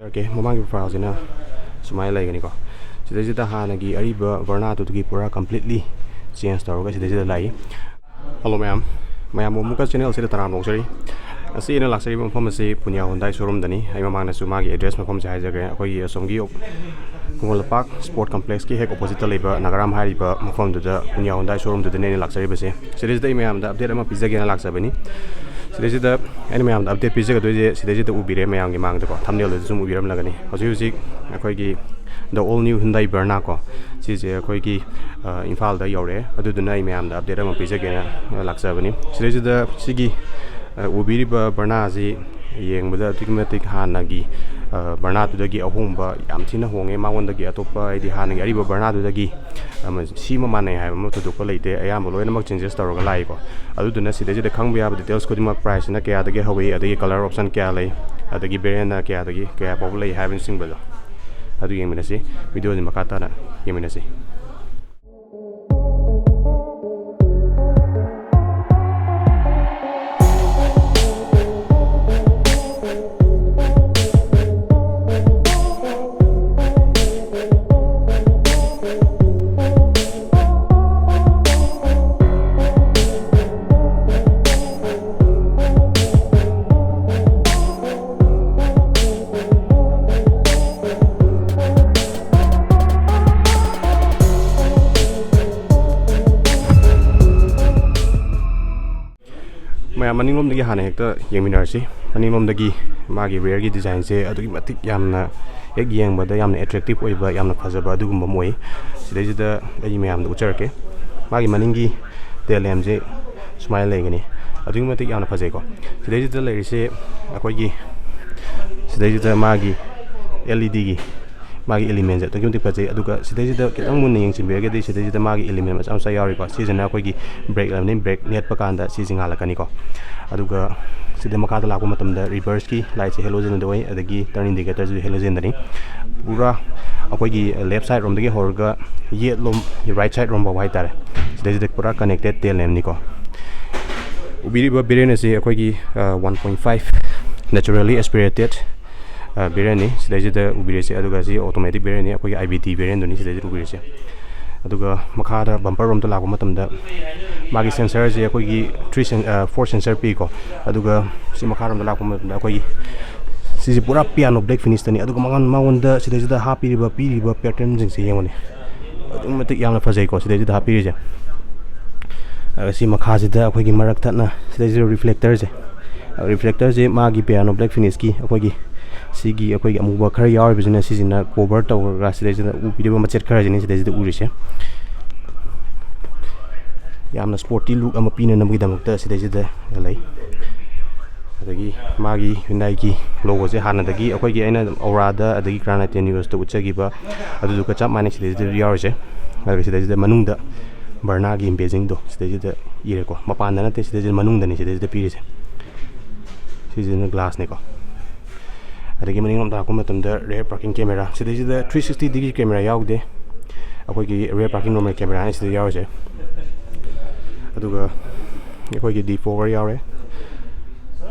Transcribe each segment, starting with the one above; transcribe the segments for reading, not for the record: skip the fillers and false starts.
Okay, mamangi profile sina sumai lai gani ko. Sida hanagi ariba Verna to pura completely change tawga sida lai. Hello ma'am. Ma'am muka channel sida taram longsari. Asi ina laksari mafam asi punya Hyundai showroom dani. Ai mamang na sumagi address mafam sa hajaga akoi somgi Kungol Park Sport Complex ki hek opposite leba Nagaram hariba mafam duda punya Hyundai showroom duda ne laksari base. Sida ma'am da update ama pizza gena laksabani. Sida any ma'am update pizza ga doje sida ubire ma'am gi mang da ko thumbnail da zoom ubiram lagani. Hoji akoi gi the all new Hyundai Verna ko sise akoi gi Imphal da yore aduduna ai ma'am da update ama pizza gena laksabani. Sida sigi ubiriba Verna ji yengbada automatic hanagi Verna tudagi ahomba yam thina honge mangondagi atopa idi hanagi ariba Verna tudagi sima mane ha mo to ko leite ayam loina mak changes tawga lai ko aduduna sidai da khangba ya details ko dimak price na kya dagi hawi adagi color option kya lai adagi variant na kya dagi kya popular lai having sing bado adu yengminasi video ni makata na yengminasi Maningom dagi hana hekta yengminarsi maningom dagi magi rear gi design se adugi matik yamna ek yengbada yamna attractive oiba yamna phajaba adugumba moi sidai ai mayam du charke magi maningi tail lamp je smile legani adugi matik yamna phajai ko sidai lerise akoi gi sidai magi LED gi magi element to kyunti phajai aduga sidai kitang mun ning chimbe ge sidai magi element ma samsa yari ko season akoi gi brake lam ni brake net pakanda season halakani ko aduga sida makata lakwa matamda reverse ki light se halogen doi adagi turn indicator ju halogen dani pura akoi gi left side rom dagi horga yet lom right side rom ba wai tare sida pura connected tail lamp ni ko ubiri ba birene se akoi gi 1.5 naturally aspirated birene sida ubiri se aduga si automatic birene akoi IBT birene doni sida ubiri se aduga makada bumper rom to lakwa matamda magi sensor je akoi gi 4 sensor pi ko aduga si makharam da lakwa matamda akoi gi si pura piano black finish tani aduga mangonda sida happy riba pattern jing se yengoni adum matik yamna phajai ko sida happy je si makha sida akoi gi marak thana sida reflector je magi piano black finish ki akoi gi sigi akoi gi amuba khar yar business sina cover tawra sida upiriba machet khar jini sida urise yamna sporty look ama pina namgi damakta sida lai adagi magi Hyundai ki logo je hana dagi akoi gi aina aura da adagi granite news to uchagi ba adu ka chap mani sida yar je adagi sida manungda Verna gi Beijing do sida ire ko mapan na te sida manungda ni sida pirise sida glass ne ko adagi maningom da ko matamda rear parking camera sida 360 degree camera yaude akoi gi rear parking normal camera ni sida yar je aduga akoi gi D4 yare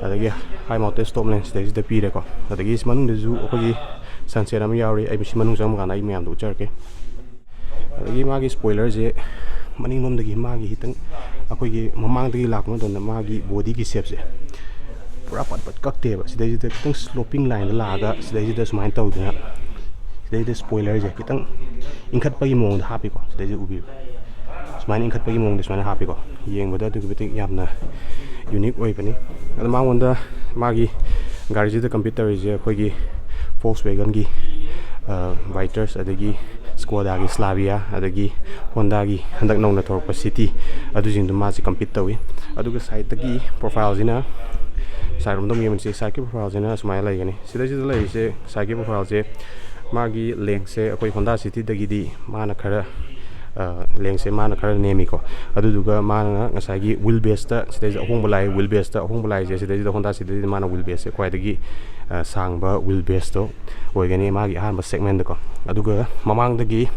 adagi high mounted stop lens sida pire ko adagi manung de zu akoi gi sunset am yare ai bisi manung sam kana ai myam do charke adagi magi spoiler je maning nom dagi magi hitang akoi gi mamang dagi lakno don magi body gi shape je pura pat kakte ba sida kitang sloping line la ga sida sumain taw dina sida spoiler je kitang ingkhat pagi mong da happy ko sida ubi sumain ingkhat pagi mong de sumain happy ko yengbada du bitik yamna unique oi pani ada mangonda magi gari je computer je khoi gi Volkswagen gi Viters adagi Skoda gi Slavia adagi Honda gi handak nongna thorpa city adu jing du ma si compete tawi aduga side gi profile jina side rom dom yemen se side ki profile jina smile lai gani sida lai se side ki profile je magi length se akoi Honda city dagi di mana khara length se mana khara nemi ko aduga mana ngasai gi wheel base ta sida ahong balai wheel base ta ahong balai je sida Honda city mana wheel base se kwai dagi sangba wheel base to oigani magi han ba segment ko aduga mamang dagi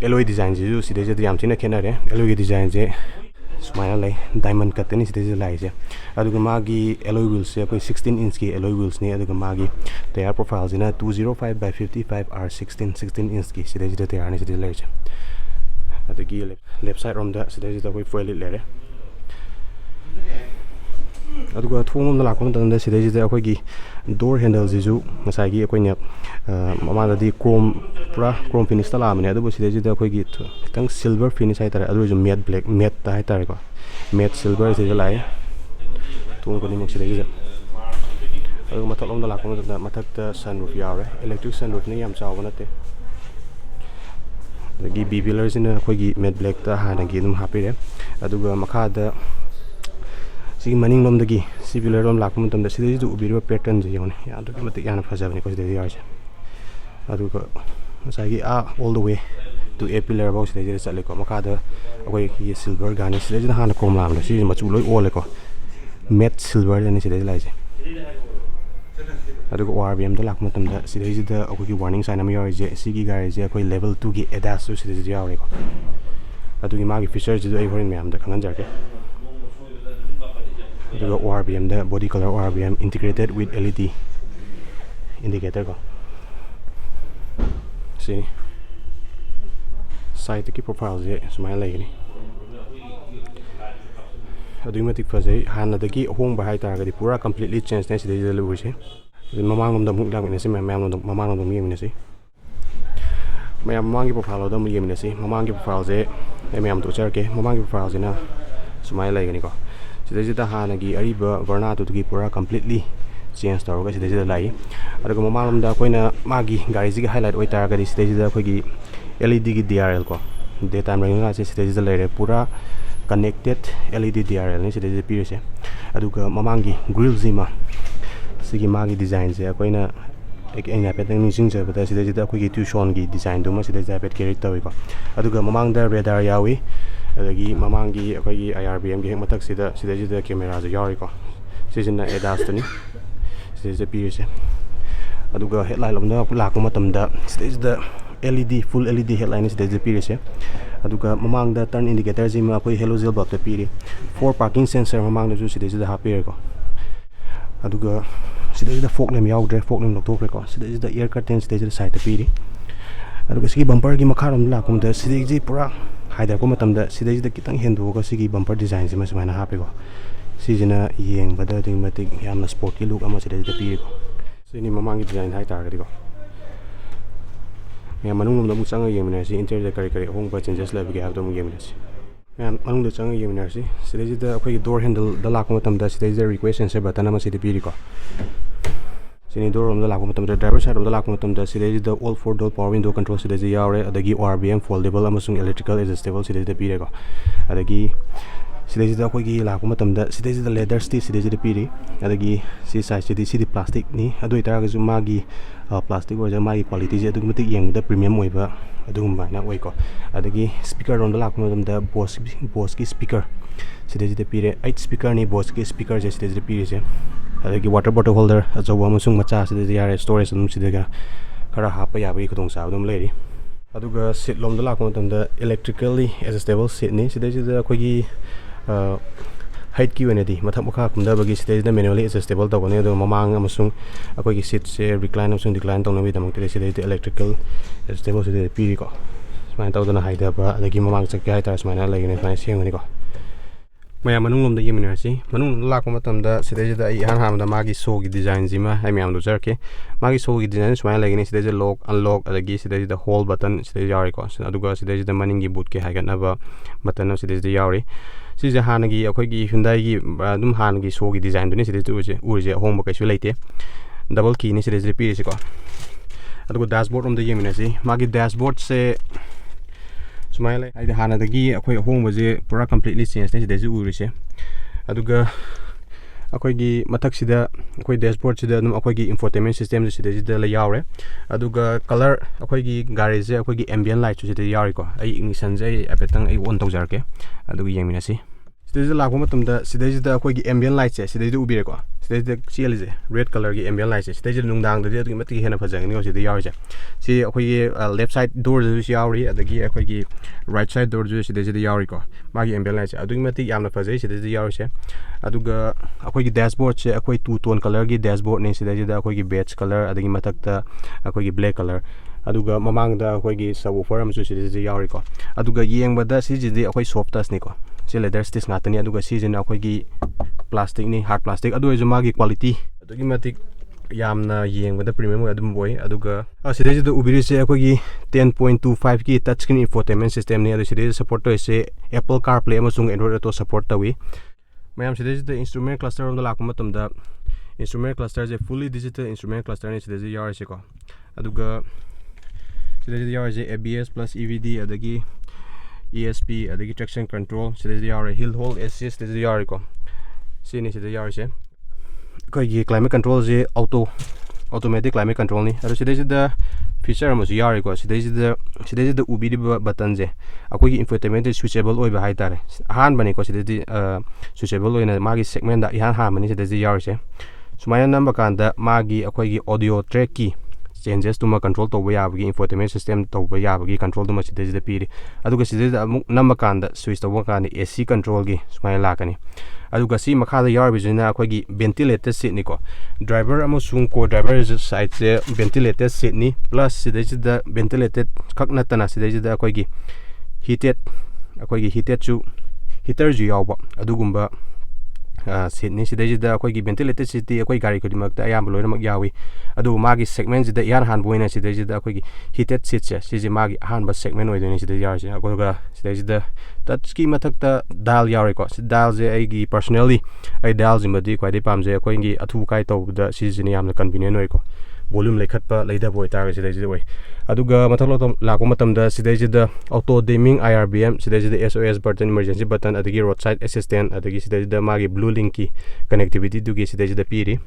alloy design ju sida yam thina khenare alloy design je sumaina lay diamond cut ni sidai lai se aduga magi alloy wheels se koi 16 inch ki alloy wheels ni aduga magi tire profile zina 205 by 55 r16 16 inch ki sidai tire ni sidai lai se adugi left side rom da sidai koi foil lere aduga thung la lakon da sidai akoi gi door handle jisu ngasai gi akoi nya mama da di chrome pura chrome finish ta la mane adu sidai akoi gi tang silver finish hai tare adu ju matte black matte ta hai tare ko matte silver sidai lai thung ko ni mok sidai ji adu mathak lom da lakon da mathak ta sunroof yaure electric sunroof ni yam chaw banate agi b pillar sina akoi gi matte black ta hana gi dum happy re aduga makha da sigi maning lom dagi si pillar rom lakum tam da sidai ju ubiro pattern ji yone ya adu ki matik yana phajabani ko sidai yarse adu ko masagi all the way to a pillar box sidai chale ko makha da akoi ki silver gani sidai da hana krom lam da si machu loi ole ko matte silver ni sidai lai je adu ko RBM da lakum tam da sidai da akoi ki warning sign am yar je sigi gari je akoi level 2 ki ADAS su sidai yare ko adu ki magi feature ji ai horin me am da khangan jarke the ORBM the body color ORBM integrated with LED indicator ko see side ki profile je smile lai ni automatic phase hana da ki hong ba hai tar ga di pura completely change ne sidai lu se mamang ngom da muk lag ne se mamang ngom mamang ngom yem ne se mamang ki profile da mu yem ne se mamang ki profile je mamang to char ke mamang ki profile je na smile lai ni ko sidai da hana gi ariba Verna to gi pura completely change tar ga sidai da lai aduga mamam da koina magi gari ji highlight oi tar ga sidai da koi gi LED gi DRL ko daytime running ga sidai da lai re pura connected LED DRL ni sidai da pire se aduga mamangi grill ji ma sigi magi design je koina ek ena petang ni jing je bata sidai da koi gi tuition gi design do ma sidai da pet carry tawi ko aduga mamang da radar yawi adagi mamangi akoi gi IRBM gi matak sida sidai camera ja yari ko sijina ADAS tani sidai pire aduga headlight lomda lakku matam da sidai LED full LED headline sidai pire se aduga mamang da turn indicator ji ma koi halogen bulb ta pire 4 parking sensor mamang da ju sidai da hapir ko aduga sidai da fog lamp yaudre fog lamp loktok ko sidai da air curtain sidai da side ta pire aduga sigi bumper gi makharom lakkum da sidai ji pura haida ko matam da sidai da kitang hendu ko sigi bumper design ji ma smaina hape ko sijina yeng bada ding matik yamna sport ki look ama sidai da pi ko sini mamangi design hai tar ga ko me manung lom da mu changa yeng na si interior da kari kari hong ba changes la bi ga da mu yeng na si me manung da changa yeng na si sidai da akoi door handle da lak ko matam da sidai da request sensor button ama sidai pi ko sini door rom da lak ko matam da driver side rom da lak ko matam da sidai da all four door power window control sidai da yaure adagi ORBM foldable amasung electrical adjustable sidai da pi ko adagi sidai da koi gi lak ko matam da sidai da leather stitch sidai da pi adagi si size di plastic ni adu itara ga ju magi plastic or magi quality je adu matik yeng da premium oi ba adu ma na oi ko adagi speaker rom da lak ko matam da Bose ki speaker sidai da pi 8 speaker ni Bose ki speaker je sidai da pi je adagi water bottle holder ajawa amasung macha sidai da yare storage dum sidai ga khara hapa ya bai khudong sa dum leiri aduga seat lom da lak ko matam da electrically adjustable seat ni sidai da koi gi height ki wene di mathak makha kumda bagi sidai da manually adjustable ta gone do mamang amasung akoi gi seat se recline amasung decline tong nawi damang te sidai da electrical adjustable sidai pi ko smain taw dana haida ba adagi mamang chak kai tar smaina lagine smain siang ni ko maya manung lom da yemina si manung lak matam da sidai da ai han ham da magi so gi design ji ma ai miam do jarke magi so gi design smain lagine sidai da lock unlock adagi sidai da hold button sidai yari ko aduga sidai da maning gi boot ke haigat na ba button sidai da yari si ja hanagi akoi gi Hyundai gi dum hanagi so gi design do ni sidai tu je urje hong ba kaisu leite double key ni sidai da pi si ko aduga dashboard om da yemina si magi dashboard se smile ai da hana dagi akoi hong ba je pura completely change ne sidai ju uri se aduga akoi gi mathak sida akoi dashboard sida num akoi gi infotainment system sidai da la yaure aduga color akoi gi gari je akoi gi ambient light sidai yari ko ai ignition je apetang ai on tawjar ke aduga yemina si Sidai lakpa matamda sidai da akhoi gi ambient light se sidai ubire ko sidai da chialise red color gi ambient light se sidai nungdang da adu mati hena phajagni o sidai yawi si akhoi gi left side door ju yawi adagi akhoi gi right side door ju sidai yawi ko magi ambient light se adu mati yamna phajai sidai yawi se aduga akhoi gi dashboard se akhoi two tone color gi dashboard ne sidai da akhoi gi beige color adagi matakta akhoi gi black color aduga mamangda akhoi gi subwoofer amsu sidai yawi ko aduga yengbada sijidi akhoi soft touch ni ko si leather stitch ngatani aduga sijina akhoi gi plastic ni hard plastic adu eju magi quality adugi matik yamna yengbada premium adum boy aduga sidai da ubiri se akhoi gi 10.25 ki touch screen infotainment system ni adu sidai support to se Apple CarPlay amasung Android Auto support tawi mayam sidai da instrument cluster on da lakuma tamda instrument cluster je fully digital instrument cluster ni sidai yawai se ko aduga sidai yawai je ABS plus EVD adagi ESP adagi traction control sidai yawai hill hold assist sidai yawai ko sini sidai yawai se koi gi climate control je automatic climate control ni adu sidai da feature amusu yawai ko sidai da ubidi button je akoi gi infotainment switchable oi ba hai tare han bani ko sidai switchable oi na magi segment da ihan ha mani sidai yawai se sumaya number kanda magi akoi gi audio track ki changes to ma control to ya bagi infotainment system to ya bagi control to ma sidai da piri aduga sidai da number kanda switch to wa kanda AC control gi sumaya lakani aduga si makha da yar bijina akhoi gi ventilated seat ni ko driver amasung co driver side se ventilated seat ni plus sidai da ventilated khakna tana sidai da akhoi gi heated chu heater ju yawba adugumba seat ni sidai da akhoi gi ventilated seat ti akhoi gari khodimak ta ayam loinamak yawi adu magi segment da yan han boina sidai da akhoi gi heated seat se siji magi han ba segment oidoni sidai yar se akoga sidai da touch ki mathak ta dial yari ko dial je ai gi personally ai dial jimadi kwai dei pam je akhoi gi athu kai to da siji ni yamna convenient oi ko volume lekhatpa leida boy tar sidai oi aduga mathalo to lakko matam da sidai da auto dimming IRBM sidai da SOS button emergency button adagi roadside assistant adagi sidai da magi blue link ki connectivity dugi sidai da piri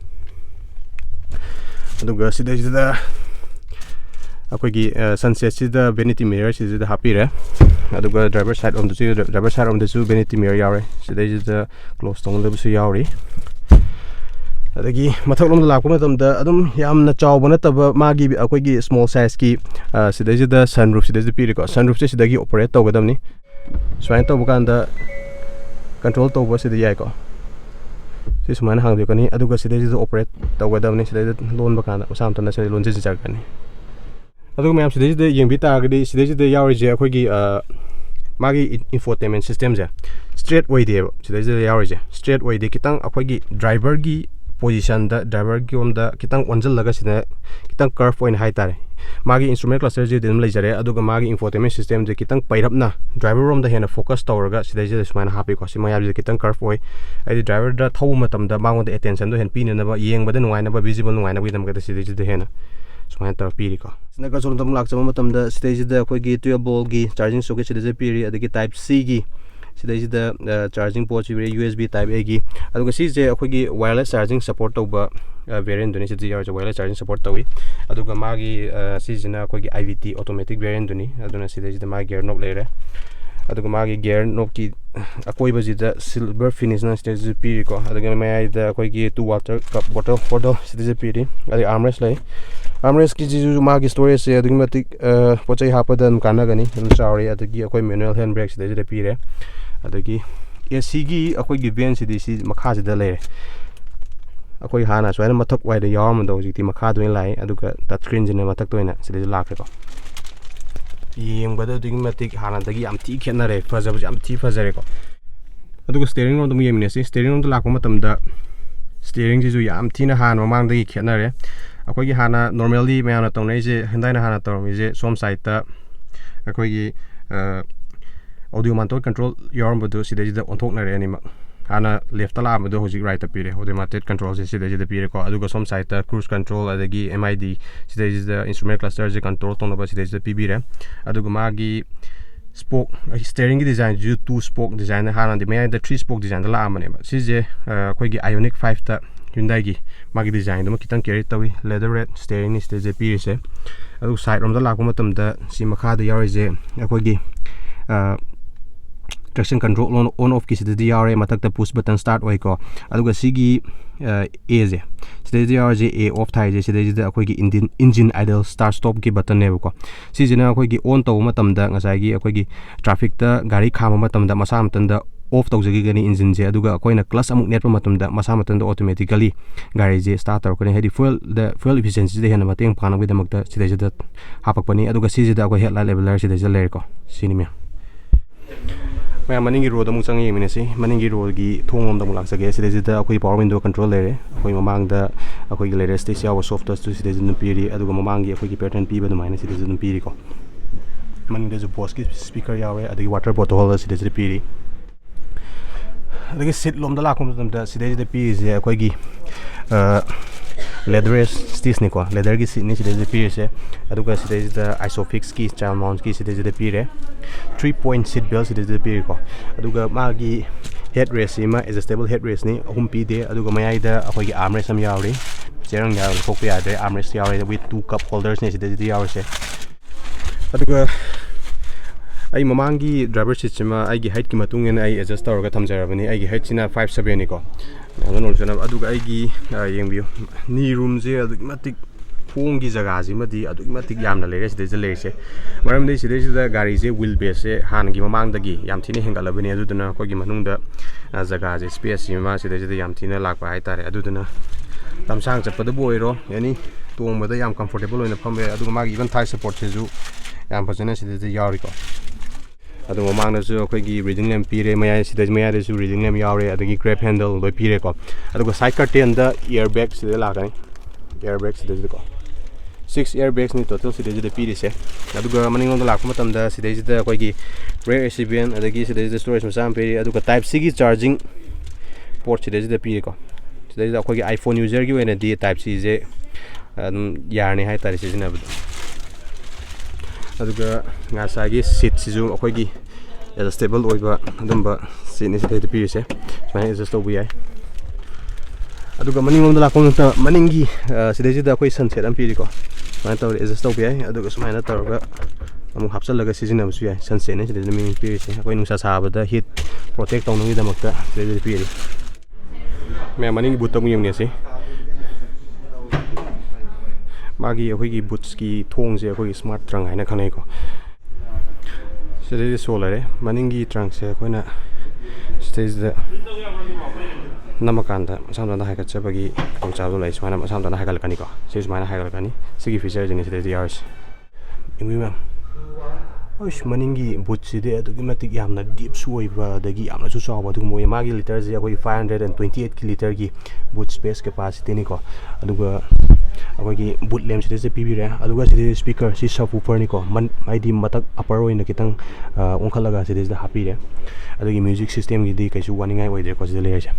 aduga sidai da akhoi gi sunset sida vanity mirror sida da hapire aduga driver side on the vanity mirror yare sidai da close tong da su yawri adagi mathak lom da lakpa matam da adum yamna chawba nataba magi akhoi gi small size ki sidai da sunroof sidai da piri ko sunroof se sidagi operate tawgadamni swain tawba kanda control tawba sidai yai ko si sumana hang de kani aduga sidai da operate tawgadamni sidai da lon ba kanda usam tana sidai lon je jagani aduga mayam sidai da yengbi ta gadi sidai da yawri je akhoi gi magi infotainment system je straight way de sidai da yawri je straight way de kitang akhoi gi driver gi position da driver gi om da kitang onjal laga sina kitang curve point hai tare magi instrument cluster je dem lai jare aduga magi infotainment system je kitang pairapna driver rom da hena focus tawraga sidai je sumana happy ko sima yab je kitang curve oi ai driver da thau matam da mangon da attention do hen pin na ba yeng ba da nungai na ba visible nungai na bi dam ga da sidai je hena sumana tar piri ko sina ka solom tam lak chama matam da sidai je da khoi gi 12 volt gi charging socket sidai je piri adagi type C gi sidai da charging port ji USB type A gi aduga si je akhoi gi wireless charging support tawba variant duni sidai yar wireless charging support tawi aduga magi si jina akhoi gi IVT automatic variant duni aduna sidai da magi gear knob leire aduga magi gear knob ki akoi ba ji da silver finish na sidai je piri ko aduga mai da akhoi gi 2 water cup bottle holder sidai je piri adi armrest lai armrest ki ji magi storage se aduga matik pochai hapadan kana gani chawri adugi akhoi manual handbrake sidai je pire adagi AC gi akhoi gi van sidai si makha sida leire akhoi hana swaina mathak wai da yawam do jikti makha doin lai aduga touch screen jina mathak toina sidai lakre ko yengba da ding matik hana dagi am ti khena re fajab am ti fajare ko aduga steering rom dum yemine si steering rom da lakpa matam da steering ji ju yam ti na han mamang dagi khena re akhoi gi hana normally mayana tongnai je hendai na hana tormi je som side ta akhoi gi audio monitor control yarm bodu sidai da onthok na re anima hana left ta la bodu hojik right ta pire automatic control se sidai da pire ko aduga som side ta cruise control adagi MID sidai da instrument cluster je control tong na ba sidai da pibire aduga magi spoke steering design ju 2 spoke design hana de mai da 3 spoke design da la amane ba si je khoi gi Ioniq 5 ta Hyundai gi magi design dum kitang carry tawi leather red steering ni sidai je pire se adu side rom da la ko matam da si makha da yari je khoi gi traction control on off ki sidai yaure matakta push button start oi ko aduga sigi a je sidai yaure je a off thai je sidai da akoi gi engine idle start stop ki button ne ko si jina akoi gi on taw matam da ngasai gi akoi gi traffic ta gari khama matam da masa matam da off tawjagi gani engine je aduga akoina clutch amuk net matam da masa matam da automatically gari je start tar kone hedi fuel efficiency de hena mateng pana gi damak da sidai da hapak pani aduga si da akoi headlight leveler sidai ja ler ko sini me मैं मनिंगी road अमु चंगे मिनेसी मनिंगी road की थोंगोम दमु लाक्सगे सिदेजिदा अखोई power window control लेरे अखोई ममांगदा अखोई गी लेरे stage याव soft touch सिदेजिन पीरी अदुगा ममांगी अखोई की पैटर्न पीबा दुमाइना सिदेजिन पीरी को मनिंगदा जो बॉस की स्पीकर यावे अदुगी वाटर बोतल सिदेजिन पीरी अदुगी सीट लोमदा लाखोम दमदा सिदेजिदा पीरी जे अखोई की leather stitch ni ko leather ki seat ni sidai pire se aduga sidai da isofix ki child mount ki sidai pire 3-point seat belt sidai pire ko aduga magi headrest ma adjustable headrest ni ahum pi de aduga mayai da akoi gi armrest am yauri cherang yauri kokpe ade armrest yauri with 2 cup holders ni sidai yauri se aduga ai mamangi driver seat ma ai gi height ki matung en ai adjust tawra thamjarabani ai gi height sina 5'7" ni ko ano jana aduga ai gi yengbiu ni room je adugi matik phong gi jaga ji madi adugi matik yamna lere sidai je lere se maram dei sidai da gari je wheel base se han gi mamang da gi yam thini hengalabani aduduna ko gi manung da jaga je space ma sidai je yam thina lakpa hai tare aduduna tamsang chappada boiro yani tong bada yam comfortable oina phambe aduga magi even thigh support se ju yam phajana sidai je yari ko adu mamang su akoi gi reading lamp pire maya sidai maya de su reading lamp yaure adagi grab handle loi pire ko aduga side curtain da airbag sidai lagani airbag sidai ko 6 airbags ni total sidai de pire se aduga maning long lakpa matam da sidai da akoi gi rear recipient adagi sidai de storage masam pire aduga type C gi charging port sidai de pire ko sidai da akoi gi iphone user gi wena di type C je yarni hai tari sijina bu aduga ngasagi seat sizu akoi gi adjustable oiba adumba seat ni sidai pire se smai adjust obu yai aduga maning lom da lakom ta maningi sidai da akoi sunset am pire ko smai tawri adjust obu yai aduga smai na tawga amu hapsal laga sijina bu yai sunset ni sidai ming pire se akoi nungsa saba da heat protect tawnu gi damak ta sidai pire me maningi but tamu yeng ne se magi akoi gi boots ki thong je akoi smart trunk haina khanai ko sidai solare maningi trunk se koina stage da namakanda samda da haika chabagi pangchadu lai smana samda na haikal kani ko se smana haikal kani sigi feature jeni sidai yars imi ma oish maningi boots de adugi matik yamna deep suoiba dagi yamna su sawa du moi magi liter je akoi 528 liter gi boot space capacity ni ko aduga akoi gi boot lamp sidai je pibire aduga sidai speaker si subwoofer ni ko man ID matak upper oina kitang onkhalaga sidai da hapire adugi music system gi di kaisu waningai oide ko sidai le se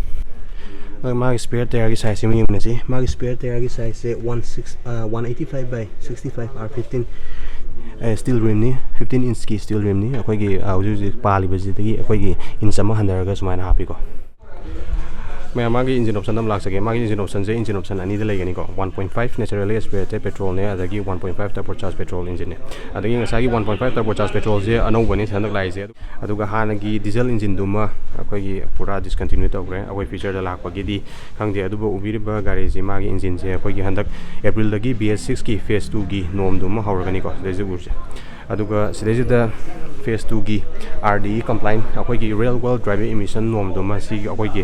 magi spare tire gi size mi yeng ne magi spare tire gi size se 185 by 65 R15 steel rim ni 15 inch ki steel rim ni akoi gi auju pali baji tagi akoi gi inch ama handaraga sumaina hapi ko मैं मागी engine option हम लाग सके मागी engine option से engine option अनि दे लेगनी को 1.5 naturally aspirated petrol ने अदगी 1.5 टर्बोचार्ज पेट्रोल इंजन ने अदगी ngसागी 1.5 टर्बोचार्ज पेट्रोल जे अनौबनी सनक लाइ जे अदुगा हानगी डीजल इंजन दुमा अखोगी पूरा डिसकंटिन्यू तौग्रे अखोई फीचर दा लाकपगी दी खंगदे अदुबो उबिरिबा गाड़ी जे मागी इंजन जे अखोगी हंदक अप्रैल दगी BS6 की फेज 2 की नोम दुमा हौरगनी को देजे उरसे अदुगा सिदेजिदा फेज 2 की RDE compliant अखोगी real world driving emission नोम दुमा सी अखोगी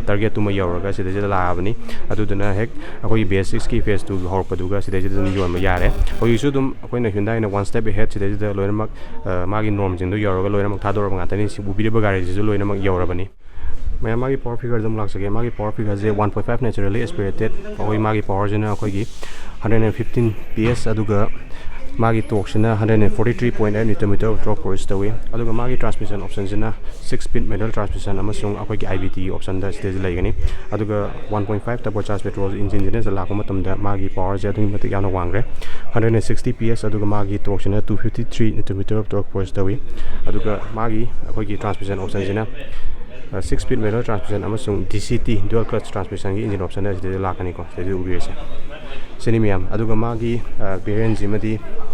टारगेट तुमा यौरगा सिदेजिदा लाबनी अदुदना हेक अखोगी BS6 की फेज 2 हौरपदुगा सिदेजिदा योन यारे होगिसु दुम अखोइना Hyundai ना one step ahead सिदेजिदा लोइनमक मागी नोम जिंदु यौरगा लोइनमक थादोरब गातनी सि उबिरिबा गाड़ी जिसु लोइनमक यौरबनी मैं मागी पावर फिगर दम लाग सके मागी पावर फिगर जे 1.5 नेचुरली एस्पिरेटेड अखोई मागी पावर जना अखोगी 115 PS अदुगा मागी टॉर्क 143.8 Nm टॉर्क प्रोड्यूस तवे अदुगा मागी ट्रांसमिशन ऑप्शन जना 6 स्पीड मैनुअल ट्रांसमिशन अमसुंग अखोगी IVT ऑप्शन दा स्टेज लाइगनी अदुगा 1.5 टर्बोचार्ज पेट्रोल इंजन जने लाको मतमदा मागी पावर जे अदुगी मत याना वांगरे 160 PS अदुगा मागी टॉर्क 253 Nm टॉर्क प्रोड्यूस तवे अदुगा मागी अखोगी ट्रांसमिशन ऑप्शन जना 6 speed manual transmission amasung DCT dual clutch transmission gi engine option da lakani ko se ubi se senimiam aduga magi variant jimadi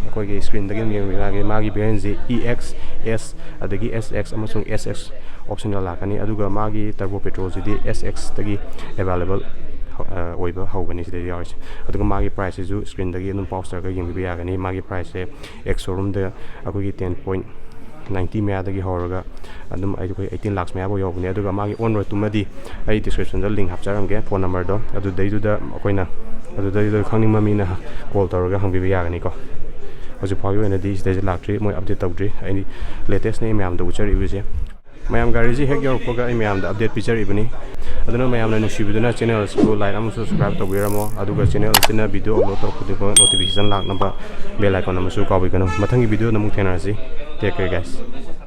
ꯑꯩꯈꯣꯏꯒꯤ ꯁ꯭ꯀ꯭ꯔꯤꯟꯗꯒꯤ ꯑꯗꯨꯝ ꯌꯦꯡꯕꯤꯕ ꯌꯥꯒꯅꯤ ꯃꯥꯒꯤ ꯚꯦꯔꯤꯌꯦꯟꯁꯤ EX S ꯑꯗꯒꯤ SX ꯑꯃꯁꯨꯡ SX ꯑꯣꯞꯁꯅꯦꯜ ꯂꯥꯛꯀꯅꯤ ꯑꯗꯨꯒ ꯃꯥꯒꯤ ꯇꯔꯕꯣ ꯄꯦꯇ꯭ꯔꯣꯜꯁꯤꯗꯤ SX ꯇꯒꯤ ꯑꯦꯕꯥꯏꯂꯦꯕꯜ ꯑꯣꯏꯕ ꯍꯧꯒꯅꯤ ꯁꯤꯗꯩ ꯌꯥꯎꯔꯤꯁꯦ ꯑꯗꯨꯒ ꯃꯥꯒꯤ ꯄ꯭ꯔꯥꯏꯁꯁꯤꯁꯨ ꯁ꯭ꯀ꯭ꯔꯤꯟꯗꯒꯤ ꯑꯗꯨꯝ ꯄꯥꯎꯁ ꯇꯧꯔꯒ ꯌꯦꯡꯕꯤꯕ ꯌꯥꯒꯅꯤ ꯃꯥꯒꯤ ꯄ꯭ꯔꯥꯏꯁꯁꯦ ꯁꯣꯔꯨꯝꯗ ꯑꯩꯈꯣꯏꯒꯤ 10.90 ꯃꯌꯥꯗꯒꯤ ꯍꯧꯔꯒ ꯑꯗꯨꯝ ꯑꯩꯈꯣꯏ 18 lakhs ꯃꯌꯥꯐꯥꯎ ꯌꯧꯕꯅꯤ ꯑꯗꯨꯒ ꯃꯥꯒꯤ ꯑꯣꯟ ꯔꯣꯗꯇꯨꯃꯗꯤ ꯑꯩ ꯗꯤꯁꯀ꯭ꯔꯤꯞꯁꯟꯗ ꯂꯤꯡ ꯍꯥꯞꯆꯔꯝꯒꯦ ꯐꯣꯟ ꯅꯝꯕꯔꯗꯣ ꯑꯗꯨꯗꯩꯗꯨꯗ ꯑꯩꯈꯣꯏꯅ ꯑꯗꯨꯗꯩꯗꯨꯗ ꯈꯪꯅꯤꯡꯕ ꯃꯤꯅ ꯀꯣꯜ ꯇꯧꯔꯒ ꯍꯪꯕꯤꯕ ꯌꯥꯒꯅꯤꯀꯣ ꯍꯧꯖꯤꯛ ꯐꯥꯎꯒꯤ ꯑꯣꯏꯅꯗꯤ ꯁꯤꯗꯩꯁꯤ ꯂꯥꯛꯇ꯭ꯔꯤ ꯃꯣꯏ ꯑꯞꯗꯦꯠ ꯇꯧꯗ꯭ꯔꯤ ꯑꯩ ꯂꯦꯇꯦꯁꯅꯦ ꯑꯩ ꯃꯌꯥꯝꯗ ꯎꯠꯆꯔꯛꯏꯕꯁꯦ ꯃꯌꯥꯝ ꯒꯥꯔꯤꯁꯤ ꯍꯦꯛ ꯌꯧꯔꯛꯄꯒ ꯑꯩ ꯃꯌꯥꯝꯗ ꯑꯞꯗꯦꯠ ꯄꯤꯖꯔꯤꯕꯅꯤ ꯑꯗꯨꯅ ꯃꯌꯥꯝꯅ ꯅꯨꯡꯁꯤꯕꯤꯗꯨꯅ ꯆꯦꯅꯦꯜ ꯑꯁꯤꯕꯨ ꯂꯥꯏꯛ ꯑꯃꯁꯨ ꯁꯕꯁꯀ꯭ꯔꯥꯏꯕ ꯇꯧꯕꯤꯔꯝꯃꯣ ꯑꯗꯨꯒ ꯆꯦꯅꯦꯜ ꯑꯁꯤꯅ ꯚꯤꯗꯤꯑꯣ ꯑꯞꯂꯣꯗ ꯇꯧꯔꯛꯄ ꯈꯨꯗꯤꯡꯃꯛ ꯅꯣꯇꯤꯐꯤꯀꯦꯁꯟ ꯂꯥꯛꯅꯕ ꯕꯦꯜ ꯑꯥꯏꯀꯣꯟ ꯑꯃꯁꯨ ꯀꯥꯎꯕꯤꯒꯅꯨ ꯃꯊꯪꯒꯤ ꯚꯤꯗꯤꯑꯣꯗ ꯑꯃꯨꯛ ꯊꯦꯡꯅꯔꯁꯤ ꯇꯦꯛ ꯀꯦꯌꯔ ꯒꯥꯏꯁ